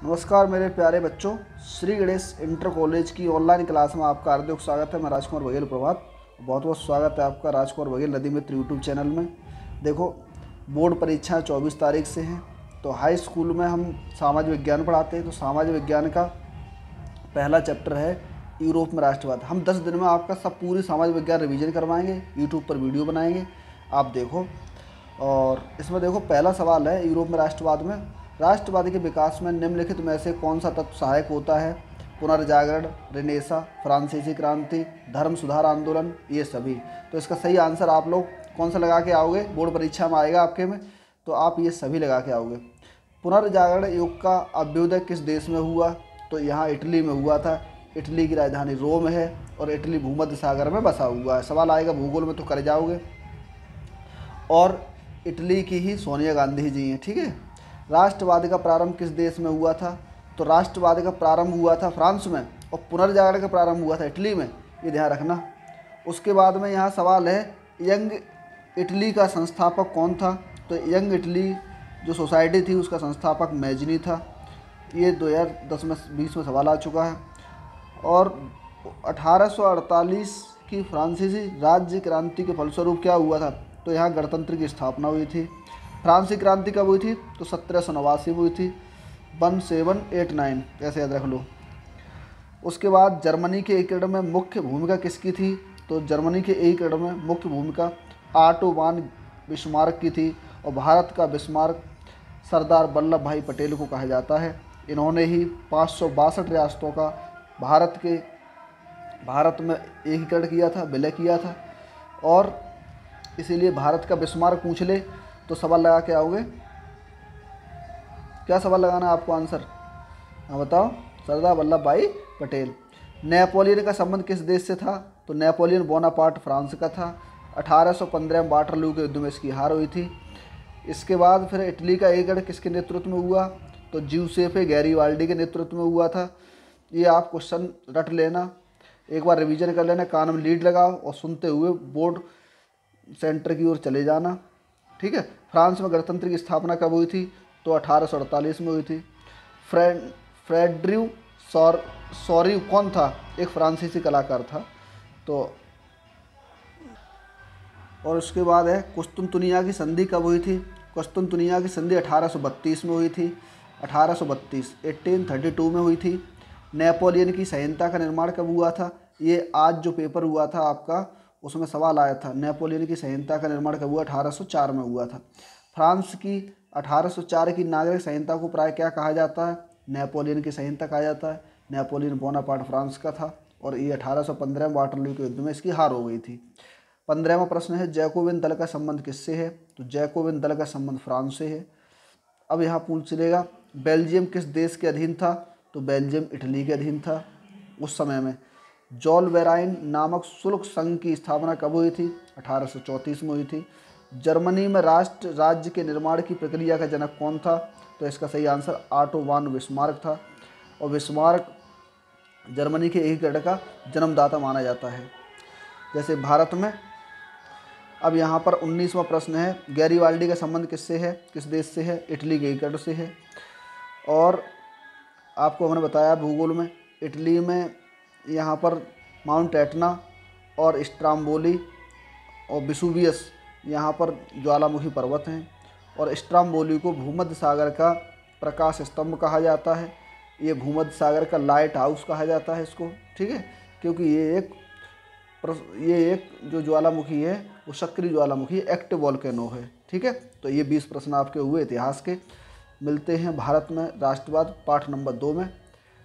नमस्कार मेरे प्यारे बच्चों, श्री गणेश इंटर कॉलेज की ऑनलाइन क्लास में आपका हार्दिक स्वागत है। मैं राजकुमार बघेल प्रभात, बहुत बहुत स्वागत है आपका राजकुमार बघेल नदी मित्र यूट्यूब चैनल में। देखो, बोर्ड परीक्षाएं 24 तारीख से हैं। तो हाई स्कूल में हम सामाजिक विज्ञान पढ़ाते हैं, तो सामाजिक विज्ञान का पहला चैप्टर है यूरोप में राष्ट्रवाद। हम 10 दिन में आपका सब पूरी सामाजिक विज्ञान रिवीजन करवाएंगे, यूट्यूब पर वीडियो बनाएंगे, आप देखो। और इसमें देखो, पहला सवाल है यूरोप में राष्ट्रवाद में, राष्ट्रवाद के विकास में निम्नलिखित में से कौन सा तत्व सहायक होता है? पुनर्जागरण, रेनेसा, फ्रांसीसी क्रांति, धर्म सुधार आंदोलन, ये सभी। तो इसका सही आंसर आप लोग कौन सा लगा के आओगे? बोर्ड परीक्षा में आएगा आपके में, तो आप ये सभी लगा के आओगे। पुनर्जागरण युग का अभ्युदय किस देश में हुआ? तो यहाँ इटली में हुआ था। इटली की राजधानी रोम है और इटली भूमध्य सागर में बसा हुआ है। सवाल आएगा भूगोल में तो कर जाओगे। और इटली की ही सोनिया गांधी जी हैं, ठीक है। राष्ट्रवाद का प्रारंभ किस देश में हुआ था? तो राष्ट्रवाद का प्रारंभ हुआ था फ्रांस में और पुनर्जागरण का प्रारंभ हुआ था इटली में, ये ध्यान रखना। उसके बाद में यहाँ सवाल है, यंग इटली का संस्थापक कौन था? तो यंग इटली जो सोसाइटी थी उसका संस्थापक मैजनी था। ये 2010 में 20 में सवाल आ चुका है। और 1848 की फ्रांसीसी राज्य क्रांति के फलस्वरूप क्या हुआ था? तो यहाँ गणतंत्र की स्थापना हुई थी। फ्रांसीसी क्रांति कब हुई थी? तो 1789 में हुई थी। 1789 ऐसे याद रख लो। उसके बाद जर्मनी के एकीकरण में मुख्य भूमिका किसकी थी? तो जर्मनी के एकीकरण में मुख्य भूमिका ऑटो वॉन बिस्मार्क की थी। और भारत का बिस्मार्क सरदार वल्लभ भाई पटेल को कहा जाता है। इन्होंने ही 562 रियासतों का भारत में एकीकरण किया था, विलय किया था। और इसीलिए भारत का बिस्मार्क पूछ ले तो सवाल लगा के आओगे। क्या सवाल लगाना है आपको? आंसर हाँ बताओ। सरदार वल्लभ भाई पटेल। नेपोलियन का संबंध किस देश से था? तो नेपोलियन बोनापार्ट फ्रांस का था। 1815 में वाटरलू के युद्ध में इसकी हार हुई थी। इसके बाद फिर इटली का एकीकरण किसके नेतृत्व में हुआ? तो ज्यूसेppe गैरिबाल्डी के नेतृत्व में हुआ था। ये आप क्वेश्चन रट लेना, एक बार रिवीजन कर लेना, कान में लीड लगाओ और सुनते हुए बोर्ड सेंटर की ओर चले जाना, ठीक है। फ्रांस में गणतंत्र की स्थापना कब हुई थी? तो 1848 में हुई थी। फ्रेडरिक सॉरी कौन था? एक फ्रांसीसी कलाकार था। तो और उसके बाद है कुस्तुनतुनिया की संधि कब हुई थी? कुस्तुनतुनिया की संधि 1832 में हुई थी। 1832 में हुई थी। नेपोलियन की संहिता का निर्माण कब हुआ था? ये आज जो पेपर हुआ था आपका, उसमें सवाल आया था, नेपोलियन की संहिता का निर्माण कब हुआ? 1804 में हुआ था। फ्रांस की 1804 की नागरिक संहिता को प्राय क्या कहा जाता है? नेपोलियन की संहिता कहा जाता है। नेपोलियन बोनापार्ट फ्रांस का था और ये 1815 में वाटरलू के युद्ध में इसकी हार हो गई थी। 15वां प्रश्न है, जैकोबिन दल का संबंध किससे है? तो जैकोबिन दल का संबंध फ्रांस से है। अब यहाँ पूछ लेगा, बेल्जियम किस देश के अधीन था? तो बेल्जियम इटली के अधीन था उस समय में। जॉल वेराइन नामक शुल्क संघ की स्थापना कब हुई थी? 1834 में हुई थी। जर्मनी में राष्ट्र राज्य के निर्माण की प्रक्रिया का जनक कौन था? तो इसका सही आंसर ऑटो वॉन बिस्मार्क था। और बिस्मार्क जर्मनी के एकीकरण का जन्मदाता माना जाता है। जैसे भारत में अब यहाँ पर 19वां प्रश्न है, गैरिबाल्डी का संबंध किससे है, किस देश से है? इटली के एकीकरण से है। और आपको हमने बताया भूगोल में, इटली में यहाँ पर माउंट एटना और स्ट्राम्बोली और विसुवियस यहाँ पर ज्वालामुखी पर्वत हैं। और स्ट्राम्बोली को भूमध्य सागर का प्रकाश स्तंभ कहा जाता है। ये भूमध्य सागर का लाइट हाउस कहा जाता है इसको, ठीक है। क्योंकि ये एक जो ज्वालामुखी है वो सक्रिय ज्वालामुखी, एक्टिव वोल्केनो है, ठीक है। तो ये 20 प्रश्न आपके हुए इतिहास के। मिलते हैं भारत में राष्ट्रवाद पाठ नंबर 2 में।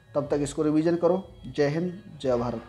तब तक इसको रिवीजन करो। जय हिंद, जय भारत।